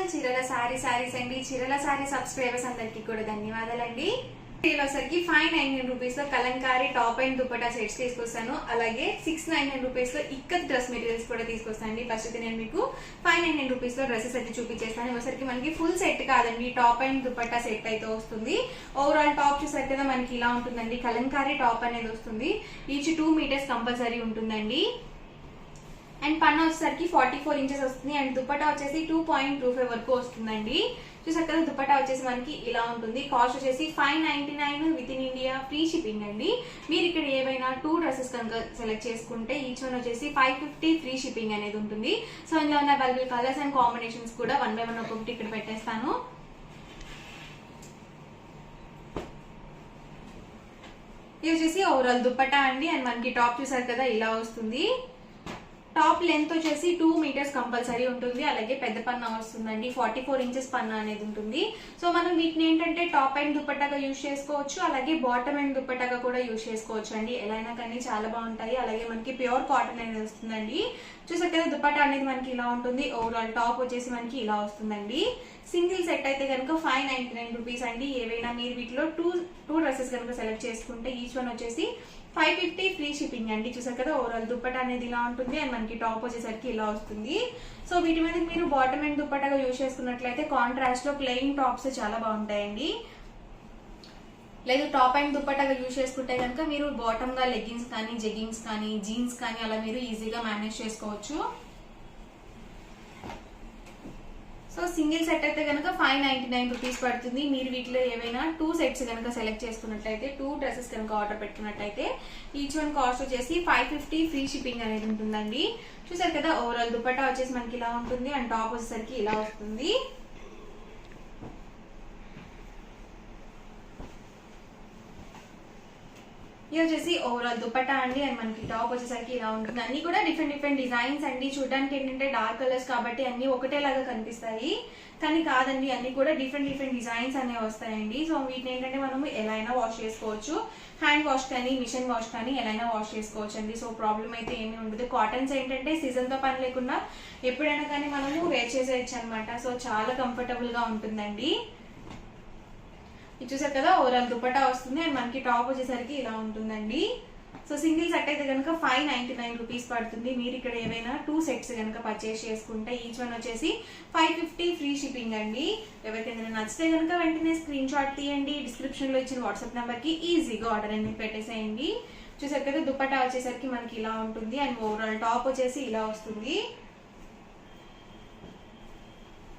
Channel చీరల సారీస్ అండి. చీరల సారీ సబ్స్క్రైబర్స్ అందరికీ కూడా ధన్యవాదాలండి. ఈరోజుకి 599 రూపీస్ లో Kalamkari top and dupatta sets తీసుకొస్తాను. అలాగే 699 రూపీస్ లో ఇక్కత్ డ్రెస్ మెటీరియల్స్ కూడా తీసుకొస్తాను. ఫస్ట్ అయితే నేను మీకు 599 రూపీస్ లో డ్రెస్సెస్ అయితే చూపించేస్తాను. ఒకసారికి మనకి ఫుల్ సెట్ కాదండి, టాప్ అండ్ దుపట్టా సెట్ అయితే వస్తుంది. ఓవరాల్ టాప్ చూసారు కదా మనకి ఇలా ఉంటుందండి. కలంకారీ టాప్ అనేది వస్తుంది. ఈచ్ 2 మీటర్స్ కంపల్సరీ ఉంటుందండి. అండ్ పన్ను వచ్చేసరికి 44 ఇంచెస్ వస్తుంది. అండ్ దుపట్టా వచ్చేసి 2.25 వరకు వస్తుందండి. చూసారు కదా దుపట్టా వచ్చేసి మనకి ఇలా ఉంటుంది. కాస్ట్ వచ్చేసి 599 with in India, free shipping అండి. మీరు ఇక్కడ ఏవైనా 2 డ్రెస్సెస్ కనుక సెలెక్ట్ చేసుకుంటే ఈచ్ వన్ వచ్చేసి 550 ఫ్రీ షిప్పింగ్ అనేది ఉంటుంది. సో ఇందులో ఉన్న అవైలబుల్ కలర్స్ అండ్ కాంబినేషన్స్ కూడా 1 by 1 ఒక్కొక్కటి ఇక్కడ పెట్టేస్తాను. ఇది వచ్చేసి ఓవరాల్ దుపట్టా అండి. అండ్ మనకి టాప్ చూసారు కదా ఇలా వస్తుంది. టాప్ లెంత్ వచ్చేసి 2 మీటర్స్ కంపల్సరీ ఉంటుంది. అలాగే పెద్ద పన్నా వస్తుందండి, 44 ఇంచెస్ పన్నా అనేది ఉంటుంది. సో మనం వీటిని ఏంటంటే టాప్ అండ్ దుపట్టాగా యూజ్ చేసుకోవచ్చు, అలాగే బాటమ్ అండ్ దుపట్టాగా కూడా యూజ్ చేసుకోవచ్చు అండి. ఎలా అయినా కానీ చాలా బాగుంటాయి. అలాగే మనకి ప్యూర్ కాటన్ అనేది వస్తుందండి. చూసారు కదా దుపట్టా అనేది మనకి ఇలా ఉంటుంది. ఓవరాల్ టాప్ వచ్చేసి మనకి ఇలా వస్తుందండి. సింగిల్ సెట్ అయితే కనుక 599 రూపీస్ అండి. ఏవైనా మీరు వీటిలో టూ డ్రెస్సెస్ కనుక సెలెక్ట్ చేసుకుంటే ఈచ్ వన్ వచ్చేసి 550 ఫ్రీ షిప్పింగ్ అండి. చూసారు కదా ఓవరాల్ దుపట్టా అనేది ఇలా ఉంటుంది. అండ్ మనకి టాప్ వచ్చేసరికి ఇలా వస్తుంది. సో వీటి మీద మీరు బాటమ్ అండ్ దుపట్టాగా యూజ్ చేసుకున్నట్లయితే కాంట్రాస్ట్ లో ప్లెయిన్ టాప్స్ చాలా బాగుంటాయండి. లేదు టాప్ అండ్ దుపట్టాగా యూజ్ చేసుకుంటే కనుక మీరు బాటమ్ గా లెగ్గిన్స్ కానీ, జెగ్గింగ్స్ కానీ, జీన్స్ కానీ అలా మీరు ఈజీగా మేనేజ్ చేసుకోవచ్చు. సో సింగిల్ సెట్ అయితే కనుక 599 రూపీస్ పడుతుంది. మీరు వీటిలో ఏవైనా 2 సెట్స్ కనుక సెలెక్ట్ చేసుకున్నట్లయితే, 2 డ్రెస్సెస్ కనుక ఆర్డర్ పెట్టుకున్నట్లయితే ఈచ్ వన్ కాస్ట్ వచ్చేసి 550 ఫ్రీ షిప్పింగ్ అనేది ఉంటుందండి. చూసారు కదా ఓవరాల్ దుపట్టా వచ్చేసి మనకి ఇలా ఉంటుంది. అండ్ టాప్ వచ్చేసరికి ఇలా వస్తుంది. ఇది వచ్చేసి ఓవరాల్ దుపట్టా అండి. అండ్ మనకి టాప్ వచ్చేసరికి ఇలా ఉంటుంది. అన్ని కూడా డిఫరెంట్ డిజైన్స్ అండి. చూడడానికి ఏంటంటే డార్క్ కలర్స్ కాబట్టి అన్ని ఒకటేలాగా కనిపిస్తాయి, కానీ కాదండి, అన్ని కూడా డిఫరెంట్ డిజైన్స్ అనేవి వస్తాయండి. సో వీటిని ఏంటంటే మనము ఎలా అయినా వాష్ చేసుకోవచ్చు. హ్యాండ్ వాష్ కానీ, మిషన్ వాష్ కానీ ఎలా అయినా వాష్ చేసుకోవచ్చు అండి. సో ప్రాబ్లం అయితే ఏమీ ఉండదు. కాటన్స్ ఏంటంటే సీజన్ తో పని లేకుండా ఎప్పుడైనా కానీ మనము వేర్ చేసేయచ్చు అనమాట. సో చాలా కంఫర్టబుల్ గా ఉంటుందండి. ఇది చూసారు కదా ఓవరాల్ దుపట్టా వస్తుంది. అండ్ మనకి టాప్ వచ్చేసరికి ఇలా ఉంటుందండి. సో సింగిల్ సెట్ అయితే కనుక 599 రూపీస్ పడుతుంది. మీరు ఇక్కడ ఏవైనా 2 సెట్స్ కనుక పర్చేస్ చేసుకుంటే ఈచ్ వన్ వచ్చేసి 550 ఫ్రీ షిప్పింగ్ అండి. ఎవరికైనా నచ్చితే కనుక వెంటనే స్క్రీన్ షాట్ తీయండి. డిస్క్రిప్షన్ లో ఇచ్చిన వాట్సాప్ నెంబర్ కి ఈజీగా ఆర్డర్ అనేది పెట్టేసేయండి. చూసారు కదా దుపట్టా వచ్చేసరికి మనకి ఇలా ఉంటుంది. అండ్ ఓవరాల్ టాప్ వచ్చేసి ఇలా వస్తుంది.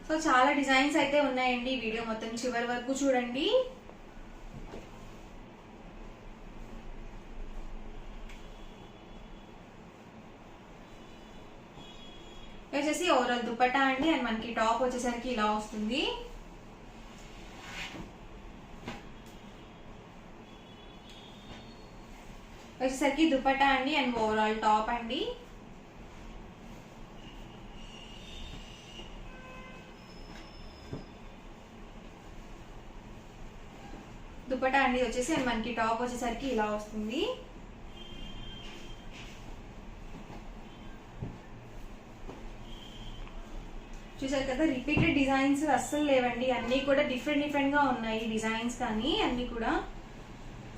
సో చాలా డిజైన్స్ అయితే ఉన్నాయండి. వీడియో మొత్తం చివరి వరకు చూడండి. వచ్చేసి ఓవరాల్ దుపట్టా అండి. అండ్ మనకి టాప్ వచ్చేసరికి ఇలా వస్తుంది. వచ్చేసరికి దుపట్టా అండి. అండ్ ఓవరాల్ టాప్ అండి. దుపట్టా అండి వచ్చేసి అండ్ మనకి టాప్ వచ్చేసరికి ఇలా వస్తుంది. చూసారు కదా రిపీటెడ్ డిజైన్స్ అస్సలు లేవండి. అన్ని కూడా డిఫరెంట్ గా ఉన్నాయి డిజైన్స్ కానీ అన్ని కూడా.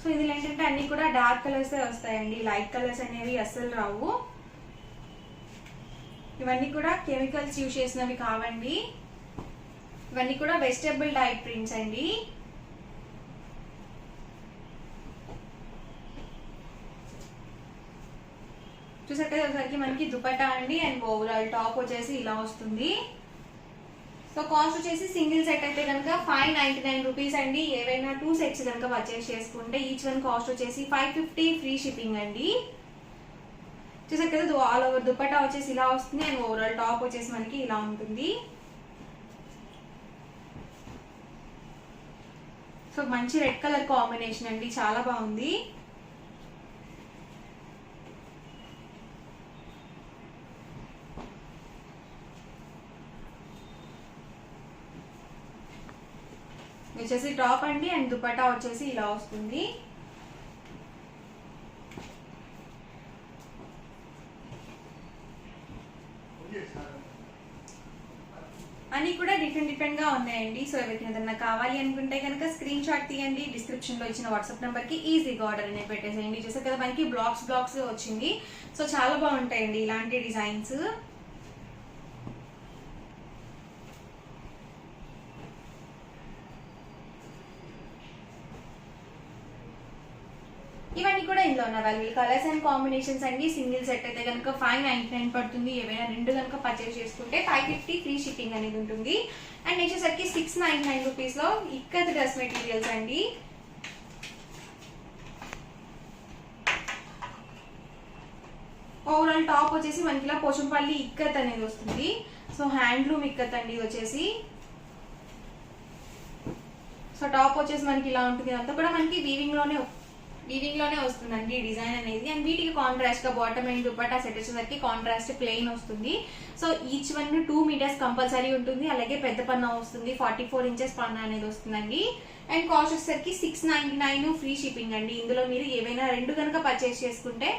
సో ఇందులో ఏంటంటే అన్ని కూడా డార్క్ కలర్స్ వస్తాయండి. లైట్ కలర్స్ అనేవి అస్సలు రావు. ఇవన్నీ కూడా కెమికల్స్ యూజ్ చేసినవి కావండి. ఇవన్నీ కూడా వెజిటబుల్ టైప్ ప్రింట్స్ అండి. చూసారు కదా ఒకసారికి మనకి దుపట్టా అండి. అండ్ ఓవరాల్ టాప్ వచ్చేసి ఇలా వస్తుంది. సో కాస్ట్ వచ్చేసి సింగిల్ సెట్ అయితే కనుక 599 రూపీస్ అండి. ఏవైనా 2 సెట్స్ కనుక పర్చేస్ చేసుకుంటే ఈచ్ వన్ కాస్ట్ వచ్చేసి 550 ఫ్రీ షిప్పింగ్ అండి. చూసారు కదా ఆల్ ఓవర్ దుపట్టా వచ్చేసి ఇలా వస్తుంది. అండ్ ఓవరాల్ టాప్ వచ్చేసి మనకి ఇలా ఉంటుంది. సో మంచి రెడ్ కలర్ కాంబినేషన్ అండి, చాలా బాగుంది. వచ్చేసి టాప్ అండి. అండ్ దుపట్టా వచ్చేసి ఇలా వస్తుంది. అన్ని కూడా డిఫరెంట్ గా ఉన్నాయండి. సో ఎవరికైనా ఏదైనా కావాలి అనుకుంటే కనుక స్క్రీన్ షాట్ తీయండి, డిస్క్రిప్షన్ లో ఇచ్చిన వాట్సాప్ నెంబర్ కి ఈజీగా ఆర్డర్ అనేది పెట్టేసేయండి. చూసారు కదా మనకి బ్లాక్స్ వచ్చింది. సో చాలా బాగుంటాయండి ఇలాంటి డిజైన్స్. ఇవన్నీ కూడా ఇందులో ఉన్న అవైలబుల్ కలర్స్ అండ్ కాంబినేషన్స్ అండి. సింగిల్ సెట్ అయితే కనుక 599 పడుతుంది. ఏవైనా రెండు కనుక పర్చేస్ చేసుకుంటే 550 ఫ్రీ షిప్పింగ్ అనేది ఉంటుంది. అండ్ నెక్స్ట్ వచ్చేసరికి 699 రూపీస్ లో ఇక్కత్ డ్రెస్ మెటీరియల్స్ అండి. ఓవరాల్ టాప్ వచ్చేసి మనకి ఇలా పోచంపల్లి ఇక్కత్ అనేది వస్తుంది. సో హ్యాండ్లూమ్ ఇక్కత్ అండి వచ్చేసి. సో టాప్ వచ్చేసి మనకి ఇలా ఉంటుంది. అంతా కూడా మనకి వీవింగ్ లోనే వస్తుందండి డిజైన్ అనేది. అండ్ వీటికి కాంట్రాస్ట్ గా బాటమ్ అండ్ దుపట్టా సెట్ వచ్చేసరికి కాంట్రాస్ట్ ప్లెయిన్ వస్తుంది. So each one 2 metres compulsory ఉంటుంది. అలాగే పెద్ద పన్నా వస్తుంది, 44 ఇంచెస్ పన్నా అనేది వస్తుందండి. అండ్ కాస్ట్ వచ్చేసరికి 699 ఫ్రీ షిప్పింగ్ అండి. ఇందులో మీరు ఏవైనా రెండు కనుక పర్చేస్ చేసుకుంటే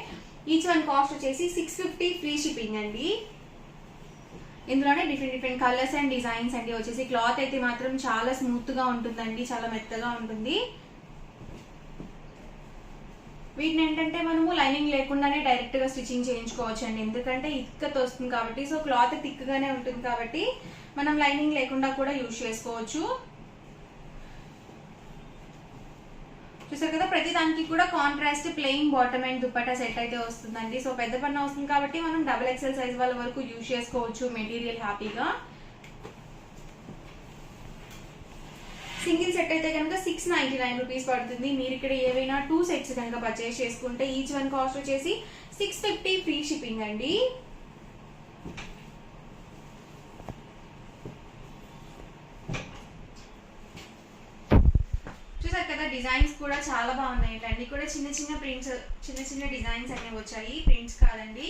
ఈచ్ వన్ కాస్ట్ వచ్చేసి 650 ఫ్రీ షిప్పింగ్ అండి. ఇందులోనే డిఫరెంట్ కలర్స్ అండ్ డిజైన్స్ అండి. వచ్చేసి క్లాత్ అయితే మాత్రం చాలా స్మూత్ గా ఉంటుందండి, చాలా మెత్తగా ఉంటుంది. వీటిని ఏంటంటే మనము లైనింగ్ లేకుండానే డైరెక్ట్ గా స్టిచ్చింగ్ చేయించుకోవచ్చు అండి. ఎందుకంటే ఇక్కత్ వస్తుంది కాబట్టి, సో క్లాత్ థిక్ గానే ఉంటుంది కాబట్టి మనం లైనింగ్ లేకుండా కూడా యూజ్ చేసుకోవచ్చు. చూసారు కదా ప్రతి దానికి కూడా contrast plain bottom and dupatta set అయితే వస్తుందండి. సో పెద్ద పన్నా వస్తుంది కాబట్టి మనం XXL సైజ్ వాళ్ళ వరకు యూజ్ చేసుకోవచ్చు మెటీరియల్ హ్యాపీగా. సింగిల్ సెట్ అయితే కనుక 699 రూపీస్ పడుతుంది. మీరు ఇక్కడ ఏవైనా 2 సెట్స్ కనుక పర్చేస్ చేసుకుంటే ఈచ్ వన్ కాస్ట్ వచ్చేసి 650 ఫ్రీ షిప్పింగ్ అండి. చూసారు కదా డిజైన్స్ కూడా చాలా బాగున్నాయి. అన్ని కూడా చిన్న ప్రింట్స్, చిన్న డిజైన్స్ అనేవి వచ్చాయి, ప్రింట్స్ కాదండి.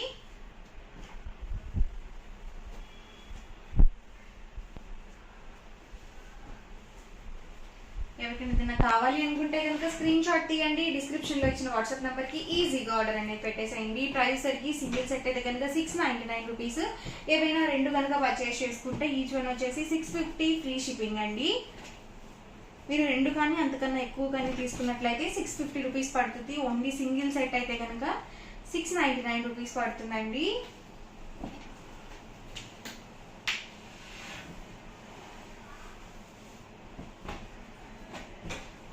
ఎవరికైనా ఏదైనా కావాలి అనుకుంటే కనుక స్క్రీన్ షాట్ తీయండి, డిస్క్రిప్షన్ లో ఇచ్చిన వాట్సాప్ నెంబర్ కి ఈజీగా ఆర్డర్ అనేది పెట్టేసేయండి. ప్రైస్ సరికి సింగిల్ సెట్ అయితే కనుక 699 రూపీస్. ఏవైనా రెండు కనుక పర్చేస్ చేసుకుంటే ఈచ్ వన్ వచ్చేసి 650 ఫ్రీ షిప్పింగ్ అండి. మీరు రెండు కానీ అంతకన్నా ఎక్కువ కానీ తీసుకున్నట్లయితే 650 రూపీస్ పడుతుంది. ఓన్లీ సింగిల్ సెట్ అయితే కనుక 699 రూపీస్ పడుతుందండి.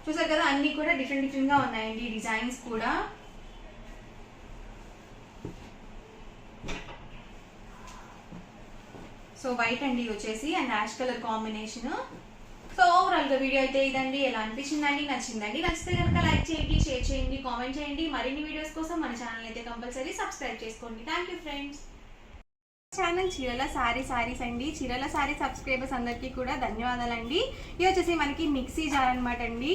చూసారు కదా అన్ని కూడా డిఫరెంట్ గా ఉన్నాయండి డిజైన్స్ కూడా. సో వైట్ అండి వచ్చేసి and ash colour combination. So overall గా వీడియో అయితే ఇదండి. ఎలా అనిపించిందండి? నచ్చితే కనుక లైక్ చేయండి, షేర్ చేయండి, కామెంట్ చేయండి. మరిన్ని వీడియోస్ కోసం మన ఛానల్ అయితే కంపల్సరీ సబ్స్క్రైబ్ చేసుకోండి. Thank you friends. ఛానల్ చీరల సారీస్ అండి. చీరల సారీ సబ్స్క్రైబర్స్ అందరికీ కూడా ధన్యవాదాలండి. ఇది వచ్చేసి మనకి మిక్సీ జార్ అనమాట అండి.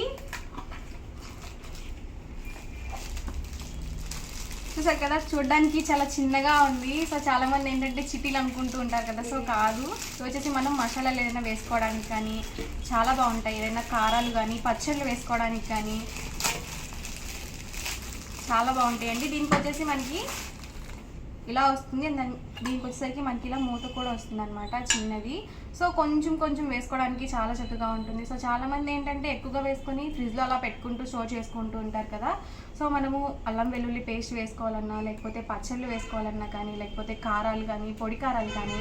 చూసారు కదా చూడడానికి చాలా చిన్నగా ఉంది. సో చాలా మంది ఏంటంటే చిటీలు అనుకుంటూ ఉంటారు కదా, సో కాదు. ఇది వచ్చేసి మనం మసాలాలు ఏదైనా వేసుకోవడానికి కానీ చాలా బాగుంటాయి. ఏదైనా కారాలు కానీ పచ్చళ్ళు వేసుకోవడానికి కానీ చాలా బాగుంటాయండి. దీనికి వచ్చేసి మనకి ఇలా వస్తుంది. దీనికి వచ్చేసరికి మనకి ఇలా మూత కూడా వస్తుంది అనమాట, చిన్నది. సో కొంచెం వేసుకోవడానికి చాలా చక్కగా ఉంటుంది. సో చాలా మంది ఏంటంటే ఎక్కువగా వేసుకొని ఫ్రిడ్జ్లో అలా పెట్టుకుంటూ స్టోర్ చేసుకుంటూ ఉంటారు కదా. సో మనము అల్లం వెల్లుల్లి పేస్ట్ వేసుకోవాలన్నా, లేకపోతే పచ్చళ్ళు వేసుకోవాలన్నా కానీ, లేకపోతే కారాలు కానీ, పొడి కారాలు కానీ,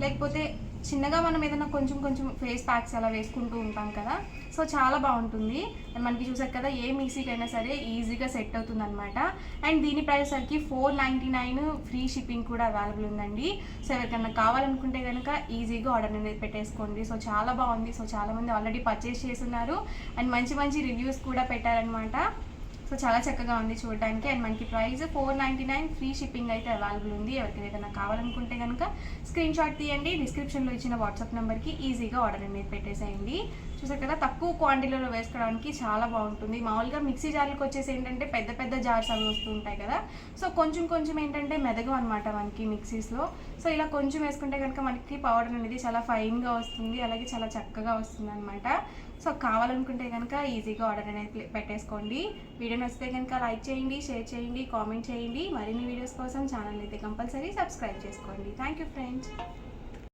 లేకపోతే చిన్నగా మనం ఏదైనా కొంచెం ఫేస్ ప్యాక్స్ అలా వేసుకుంటూ ఉంటాం కదా. సో చాలా బాగుంటుంది. అండ్ మనకి చూసారు కదా ఏ మిక్సీకైనా సరే ఈజీగా సెట్ అవుతుంది అనమాట. అండ్ దీని ప్రైస్ సరికి 499 ఫ్రీ షిప్పింగ్ కూడా అవైలబుల్ ఉందండి. సో ఎవరికైనా కావాలనుకుంటే కనుక ఈజీగా ఆర్డర్ అనేది పెట్టేసుకోండి. సో చాలా బాగుంది. సో చాలా మంది ఆల్రెడీ పర్చేస్ చేస్తున్నారు అండ్ మంచి రివ్యూస్ కూడా పెట్టారనమాట. సో చాలా చక్కగా ఉంది చూడడానికి. అండ్ మనకి ప్రైస్ 499 ఫ్రీ షిప్పింగ్ అయితే అవైలబుల్ ఉంది. ఎవరికైనా ఏదైనా కావాలనుకుంటే కనుక స్క్రీన్ షాట్ తీయండి, డిస్క్రిప్షన్లో ఇచ్చిన వాట్సాప్ నెంబర్కి ఈజీగా ఆర్డర్ అనేది పెట్టేసేయండి. చూసారు కదా తక్కువ క్వాంటిటీలో వేసుకోవడానికి చాలా బాగుంటుంది. మామూలుగా మిక్సీ జార్లకు వచ్చేసి ఏంటంటే పెద్ద జార్స్ అవి వస్తూ ఉంటాయి కదా. సో కొంచెం ఏంటంటే మెదగం అనమాట మనకి మిక్సీస్లో. సో ఇలా కొంచెం వేసుకుంటే కనుక మనకి పౌడర్ అనేది చాలా ఫైన్గా వస్తుంది, అలాగే చాలా చక్కగా వస్తుంది అనమాట. సో కావాలనుకుంటే కనుక ఈజీగా ఆర్డర్ అనేది పెట్టేసుకోండి. వీడియో నచ్చితే కనుక లైక్ చేయండి, షేర్ చేయండి, కామెంట్ చేయండి. మరిన్ని వీడియోస్ కోసం ఛానల్ అయితే కంపల్సరీ సబ్స్క్రైబ్ చేసుకోండి. Thank you friends.